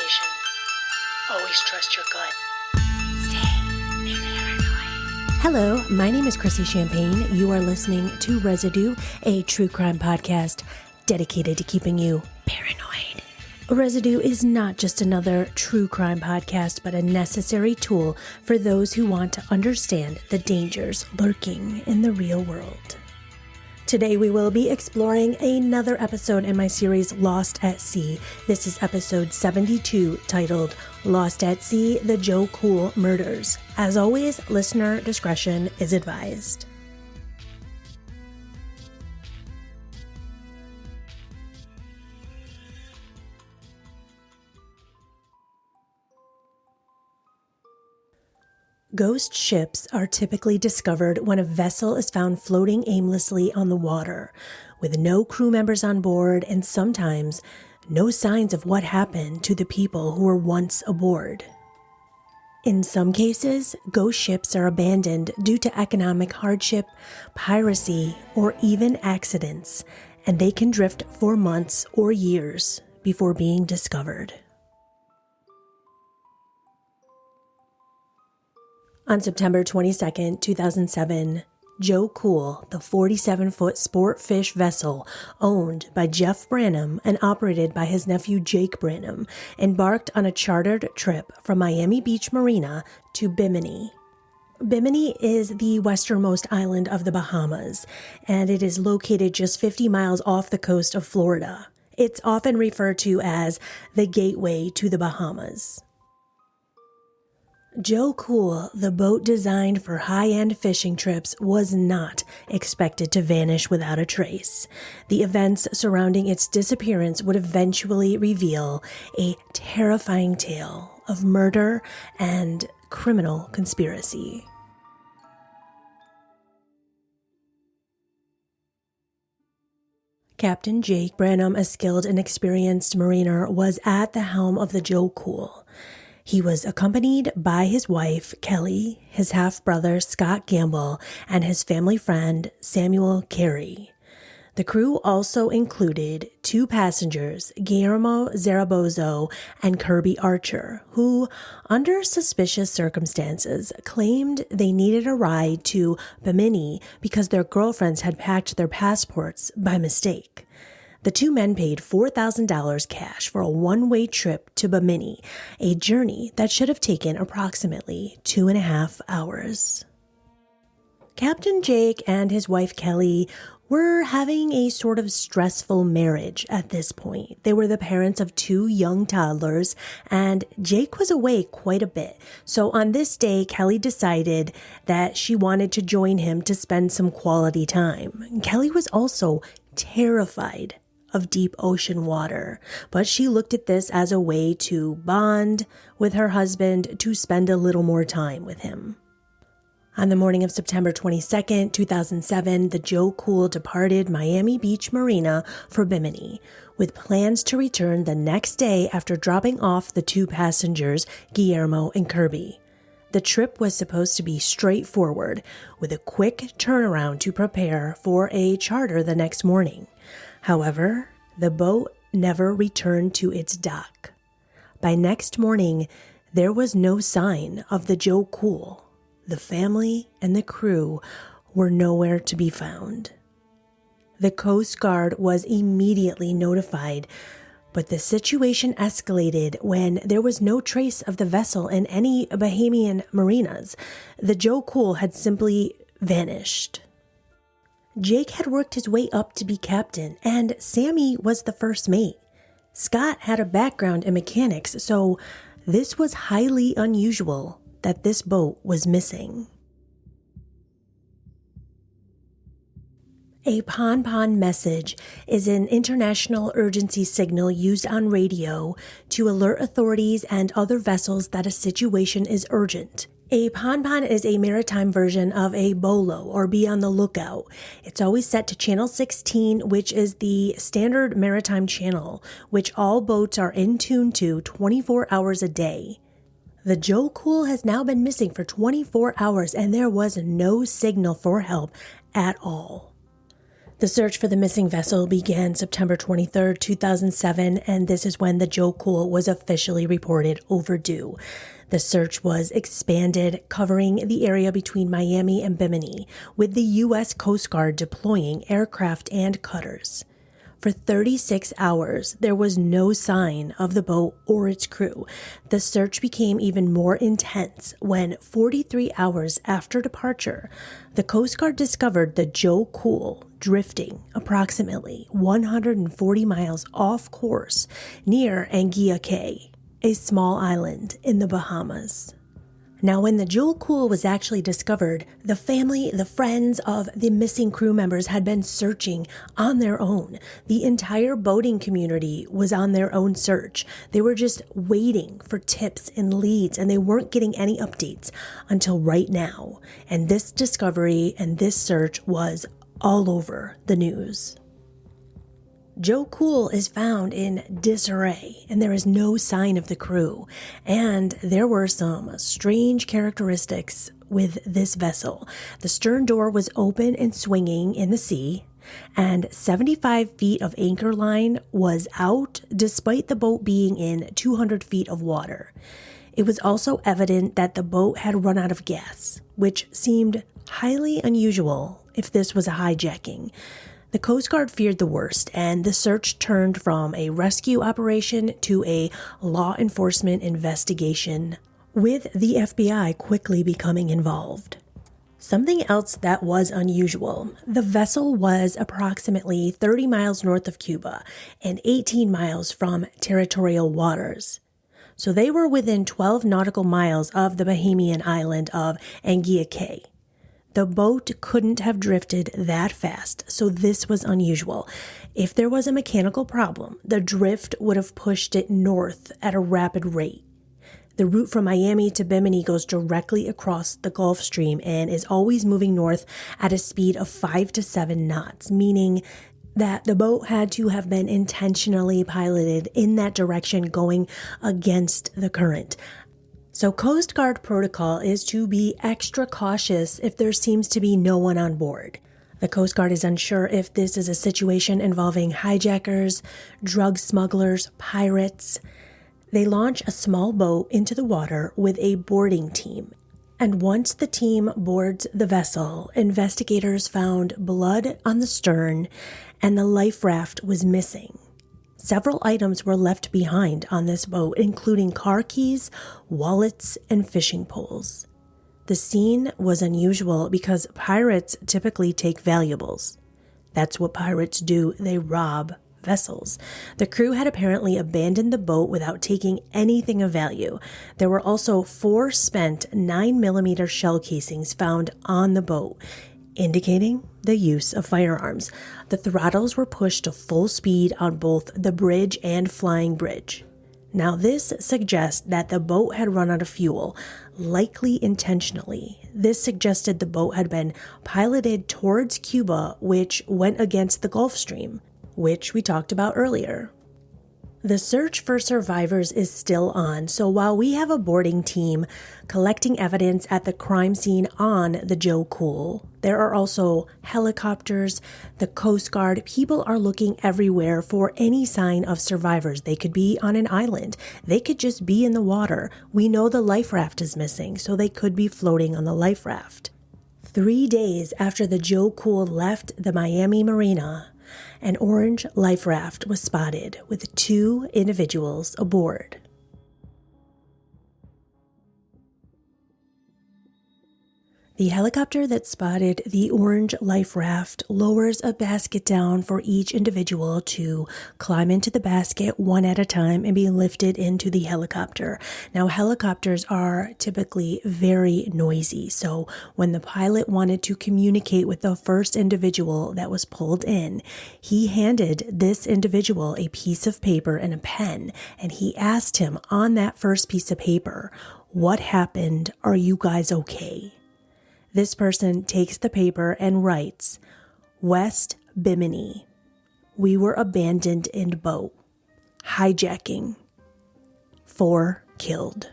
situation. Always trust your gut. Hello, my name is Chrissy Champagne. You are listening to Residue, a true crime podcast dedicated to keeping you paranoid. Residue is not just another true crime podcast, but a necessary tool for those who want to understand the dangers lurking in the real world. Today we will be exploring another episode in my series Lost at Sea. This is episode 72, titled Lost at Sea, The Joe Cool Murders. As always, listener discretion is advised. Ghost ships are typically discovered when a vessel is found floating aimlessly on the water, with no crew members on board and sometimes no signs of what happened to the people who were once aboard. In some cases, ghost ships are abandoned due to economic hardship, piracy, or even accidents, and they can drift for months or years before being discovered. On September 22, 2007, Joe Cool, the 47-foot sportfish vessel owned by Jeff Brannum and operated by his nephew Jake Brannum, embarked on a chartered trip from Miami Beach Marina to Bimini. Bimini is the westernmost island of the Bahamas, and it is located just 50 miles off the coast of Florida. It's often referred to as the gateway to the Bahamas. Joe Cool, the boat designed for high-end fishing trips, was not expected to vanish without a trace. The events surrounding its disappearance would eventually reveal a terrifying tale of murder and criminal conspiracy. Captain Jake Brannum, a skilled and experienced mariner, was at the helm of the Joe Cool. He was accompanied by his wife, Kelly, his half-brother, Scott Gamble, and his family friend, Samuel Carey. The crew also included two passengers, Guillermo Zarabozo and Kirby Archer, who, under suspicious circumstances, claimed they needed a ride to Bimini because their girlfriends had packed their passports by mistake. The two men paid $4,000 cash for a one-way trip to Bimini, a journey that should have taken approximately 2.5 hours. Captain Jake and his wife Kelly were having a sort of stressful marriage at this point. They were the parents of two young toddlers, and Jake was away quite a bit. So on this day, Kelly decided that she wanted to join him to spend some quality time. Kelly was also terrified of deep ocean water, but she looked at this as a way to bond with her husband, to spend a little more time with him. On the morning of September 22nd, 2007, the Joe Cool departed Miami Beach Marina for Bimini, with plans to return the next day after dropping off the two passengers, Guillermo and Kirby. The trip was supposed to be straightforward, with a quick turnaround to prepare for a charter the next morning. However, the boat never returned to its dock. By next morning, there was no sign of the Joe Cool. The family and the crew were nowhere to be found. The Coast Guard was immediately notified, but the situation escalated when there was no trace of the vessel in any Bahamian marinas. The Joe Cool had simply vanished. Jake had worked his way up to be captain, and Sammy was the first mate. Scott had a background in mechanics, so this was highly unusual that this boat was missing. A pon-pon message is an international urgency signal used on radio to alert authorities and other vessels that a situation is urgent. A pon-pon is a maritime version of a bolo, or be on the lookout. It's always set to channel 16, which is the standard maritime channel, which all boats are in tune to 24 hours a day. The Joe Cool has now been missing for 24 hours, and there was no signal for help at all. The search for the missing vessel began September 23, 2007, and this is when the Joe Cool was officially reported overdue. The search was expanded, covering the area between Miami and Bimini, with the U.S. Coast Guard deploying aircraft and cutters. For 36 hours, there was no sign of the boat or its crew. The search became even more intense when 43 hours after departure, the Coast Guard discovered the Joe Cool drifting approximately 140 miles off course near Anguilla Cay, a small island in the Bahamas. Now, when the Joe Cool was actually discovered, the family, the friends of the missing crew members had been searching on their own. The entire boating community was on their own search. They were just waiting for tips and leads, and they weren't getting any updates until right now. And this discovery and this search was all over the news. Joe Cool is found in disarray, and there is no sign of the crew. And there were some strange characteristics with this vessel. The stern door was open and swinging in the sea, and 75 feet of anchor line was out despite the boat being in 200 feet of water. It was also evident that the boat had run out of gas, which seemed highly unusual if this was a hijacking. The Coast Guard feared the worst, and the search turned from a rescue operation to a law enforcement investigation, with the FBI quickly becoming involved. Something else that was unusual: the vessel was approximately 30 miles north of Cuba and 18 miles from territorial waters. So they were within 12 nautical miles of the Bahamian island of Anguilla Cay. The boat couldn't have drifted that fast, so this was unusual. If there was a mechanical problem, the drift would have pushed it north at a rapid rate. The route from Miami to Bimini goes directly across the Gulf Stream and is always moving north at a speed of 5 to 7 knots, meaning that the boat had to have been intentionally piloted in that direction, going against the current. So Coast Guard protocol is to be extra cautious if there seems to be no one on board. The Coast Guard is unsure if this is a situation involving hijackers, drug smugglers, pirates. They launch a small boat into the water with a boarding team. And once the team boards the vessel, investigators found blood on the stern and the life raft was missing. Several items were left behind on this boat, including car keys, wallets, and fishing poles. The scene was unusual because pirates typically take valuables. That's what pirates do. They rob vessels. The crew had apparently abandoned the boat without taking anything of value. There were also 4 spent 9mm shell casings found on the boat, indicating the use of firearms. The throttles were pushed to full speed on both the bridge and flying bridge. Now, this suggests that the boat had run out of fuel, likely intentionally. This suggested the boat had been piloted towards Cuba, which went against the Gulf Stream, which we talked about earlier. The search for survivors is still on, so while we have a boarding team collecting evidence at the crime scene on the Joe Cool, there are also helicopters, the Coast Guard. People are looking everywhere for any sign of survivors. They could be on an island. They could just be in the water. We know the life raft is missing, so they could be floating on the life raft. 3 days after the Joe Cool left the Miami Marina, an orange life raft was spotted with 2 individuals aboard. The helicopter that spotted the orange life raft lowers a basket down for each individual to climb into the basket one at a time and be lifted into the helicopter. Now, helicopters are typically very noisy, so when the pilot wanted to communicate with the first individual that was pulled in, he handed this individual a piece of paper and a pen, and he asked him on that first piece of paper, "What happened? Are you guys okay?" This person takes the paper and writes, "West Bimini. We were abandoned in boat. Hijacking. 4 killed."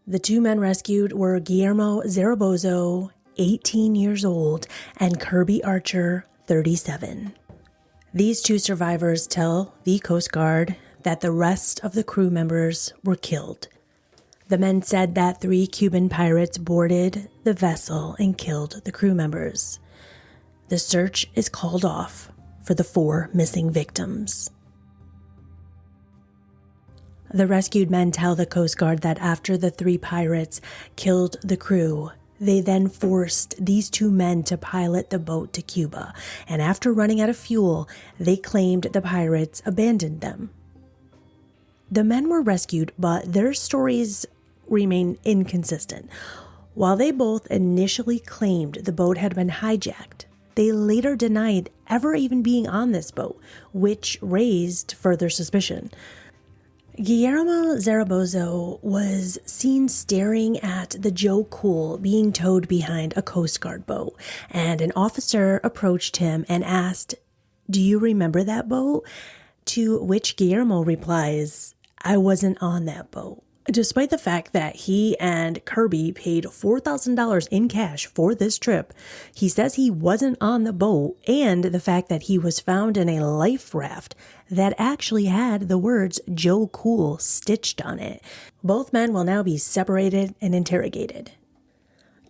The two men rescued were Guillermo Zaragoza, 18 years old, and Kirby Archer, 37. These two survivors tell the Coast Guard that the rest of the crew members were killed. The men said that 3 Cuban pirates boarded the vessel and killed the crew members. The search is called off for the 4 missing victims. The rescued men tell the Coast Guard that after the 3 pirates killed the crew, they then forced these 2 men to pilot the boat to Cuba, and after running out of fuel, they claimed the pirates abandoned them. The men were rescued, but their stories remain inconsistent. While they both initially claimed the boat had been hijacked, they later denied ever even being on this boat, which raised further suspicion. Guillermo Zaragoza was seen staring at the Joe Cool being towed behind a Coast Guard boat, and an officer approached him and asked, "Do you remember that boat?" To which Guillermo replies, "I wasn't on that boat." Despite the fact that he and Kirby paid $4,000 in cash for this trip, he says he wasn't on the boat, and the fact that he was found in a life raft that actually had the words Joe Cool stitched on it. Both men will now be separated and interrogated.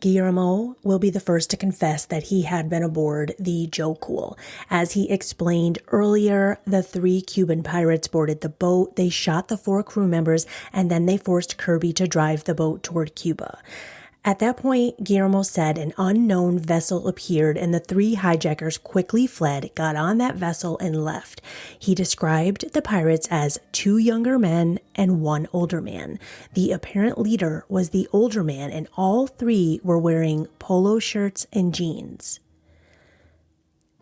Guillermo will be the first to confess that he had been aboard the Joe Cool. As he explained earlier, the 3 Cuban pirates boarded the boat, they shot the 4 crew members, and then they forced Kirby to drive the boat toward Cuba. At that point, Guillermo said an unknown vessel appeared and the 3 hijackers quickly fled, got on that vessel, and left. He described the pirates as 2 younger men and 1 older man. The apparent leader was the older man, and all 3 were wearing polo shirts and jeans.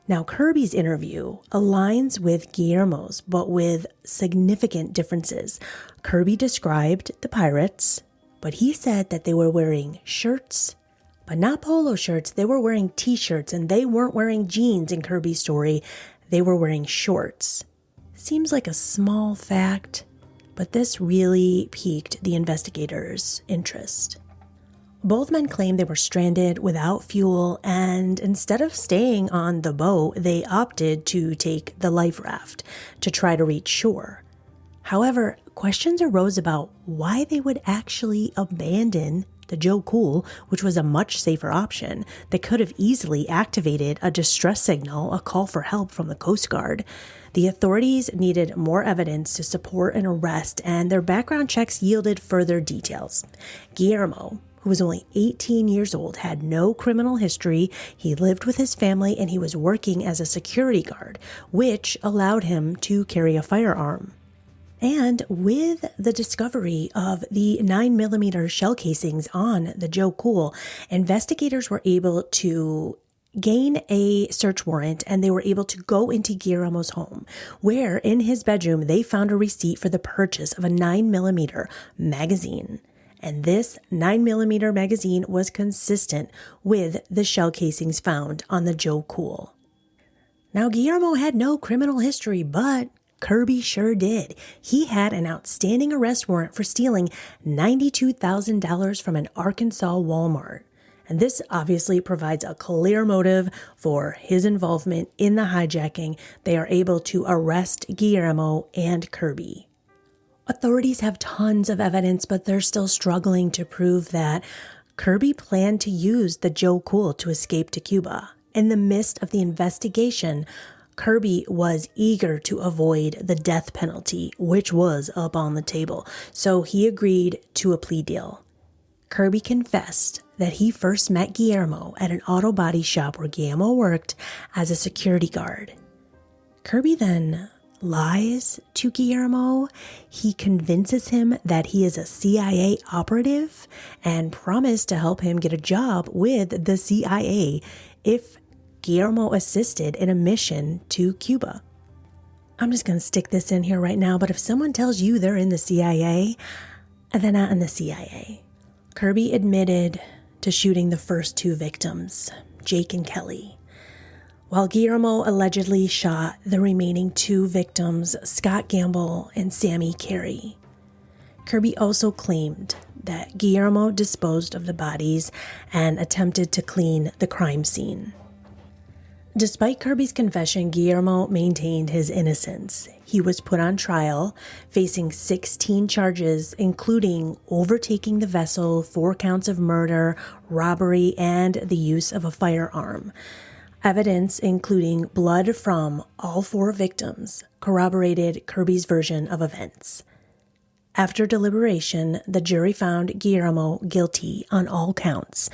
Now, Kirby's interview aligns with Guillermo's, but with significant differences. Kirby described the pirates, but he said that they were wearing shirts, but not polo shirts. They were wearing t-shirts, and they weren't wearing jeans in Kirby's story. They were wearing shorts. Seems like a small fact, but this really piqued the investigators' interest. Both men claimed they were stranded without fuel, and instead of staying on the boat, they opted to take the life raft to try to reach shore. However, questions arose about why they would actually abandon the Joe Cool, which was a much safer option that could have easily activated a distress signal, a call for help from the Coast Guard. The authorities needed more evidence to support an arrest, and their background checks yielded further details. Guillermo, who was only 18 years old, had no criminal history. He lived with his family, and he was working as a security guard, which allowed him to carry a firearm. And with the discovery of the 9mm shell casings on the Joe Cool, investigators were able to gain a search warrant, and they were able to go into Guillermo's home, where in his bedroom they found a receipt for the purchase of a 9mm magazine. And this 9mm magazine was consistent with the shell casings found on the Joe Cool. Now, Guillermo had no criminal history, but Kirby sure did. He had an outstanding arrest warrant for stealing $92,000 from an Arkansas Walmart. And this obviously provides a clear motive for his involvement in the hijacking. They are able to arrest Guillermo and Kirby. Authorities have tons of evidence, but they're still struggling to prove that Kirby planned to use the Joe Cool to escape to Cuba. In the midst of the investigation, Kirby was eager to avoid the death penalty, which was up on the table, so he agreed to a plea deal. Kirby confessed that he first met Guillermo at an auto body shop where Guillermo worked as a security guard. Kirby then lies to Guillermo. He convinces him that he is a CIA operative and promised to help him get a job with the CIA if Guillermo assisted in a mission to Cuba. I'm just going to stick this in here right now, but if someone tells you they're in the CIA, they're not in the CIA. Kirby admitted to shooting the first 2 victims, Jake and Kelly, while Guillermo allegedly shot the remaining 2 victims, Scott Gamble and Sammy Carey. Kirby also claimed that Guillermo disposed of the bodies and attempted to clean the crime scene. Despite Kirby's confession, Guillermo maintained his innocence. He was put on trial, facing 16 charges, including overtaking the vessel, 4 counts of murder, robbery, and the use of a firearm. Evidence, including blood from all 4 victims, corroborated Kirby's version of events. After deliberation, the jury found Guillermo guilty on all counts.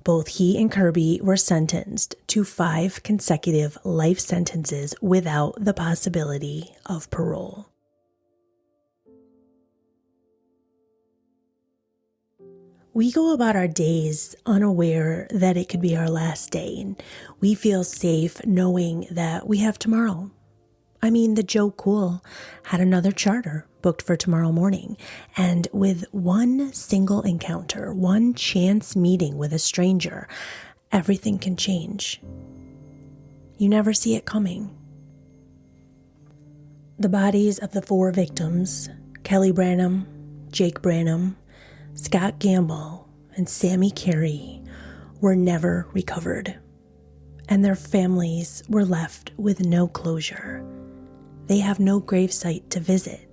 Both he and Kirby were sentenced to 5 consecutive life sentences without the possibility of parole. We go about our days unaware that it could be our last day, and we feel safe knowing that we have tomorrow. I mean, the Joe Cool had another charter booked for tomorrow morning, and with one single encounter, one chance meeting with a stranger, everything can change. You never see it coming. The bodies of the 4 victims, Kelly Brannum, Jake Brannum, Scott Gamble, and Sammy Carey, were never recovered, and their families were left with no closure. They have no gravesite to visit.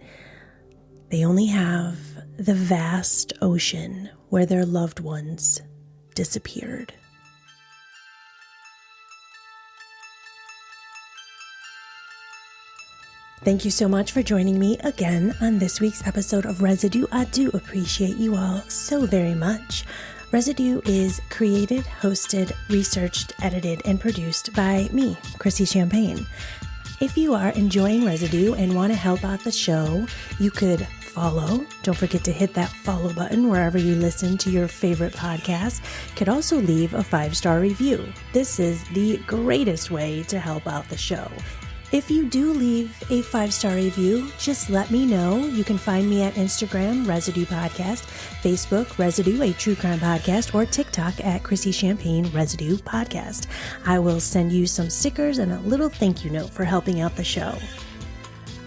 They only have the vast ocean where their loved ones disappeared. Thank you so much for joining me again on this week's episode of Residue. I do appreciate you all so very much. Residue is created, hosted, researched, edited, and produced by me, Chrissy Champagne. If you are enjoying Residue and want to help out the show, you could follow. Don't forget to hit that follow button wherever you listen to your favorite podcast. You could also leave a 5-star review. This is the greatest way to help out the show. If you do leave a 5-star review, just let me know. You can find me at Instagram, Residue Podcast, Facebook, Residue, a true crime podcast, or TikTok at Chrissy Champagne Residue Podcast. I will send you some stickers and a little thank you note for helping out the show.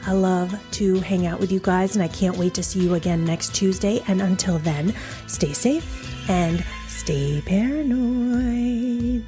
I love to hang out with you guys, and I can't wait to see you again next Tuesday. And until then, stay safe and stay paranoid.